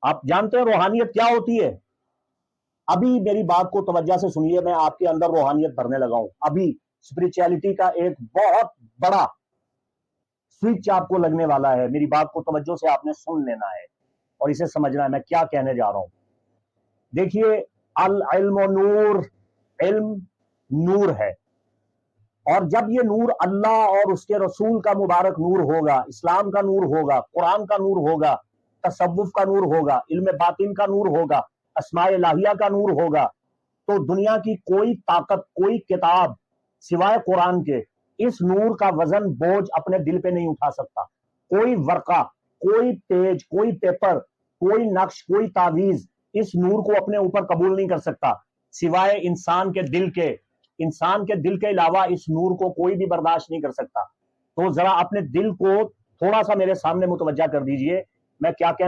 آپ جانتے ہیں روحانیت کیا ہوتی ہے؟ ابھی میری بات کو توجہ سے سنیے، میں آپ کے اندر روحانیت بھرنے لگا ہوں. ابھی اسپرچولیٹی کا ایک بہت بڑا سوئچ آپ کو لگنے والا ہے. میری بات کو توجہ سے آپ نے سن لینا ہے اور اسے سمجھنا ہے میں کیا کہنے جا رہا ہوں. دیکھیے، العلم نور، علم نور ہے، اور جب یہ نور اللہ اور اس کے رسول کا مبارک نور ہوگا، اسلام کا نور ہوگا، قرآن کا نور ہوگا، تصوف کا نور ہوگا، علم باطن کا نور ہوگا، اسماء الہیہ کا نور ہوگا، تو دنیا کی کوئی طاقت، کوئی کتاب سوائے قرآن کے اس نور کا وزن، بوجھ اپنے دل پہ نہیں اٹھا سکتا. کوئی ورقہ، کوئی پیج، کوئی پیپر، کوئی نقش، کوئی تعویذ اس نور کو اپنے اوپر قبول نہیں کر سکتا سوائے انسان کے دل کے. انسان کے دل کے علاوہ اس نور کو کوئی بھی برداشت نہیں کر سکتا. تو ذرا اپنے دل کو تھوڑا سا میرے سامنے متوجہ کر دیجئے میں کیا کہنا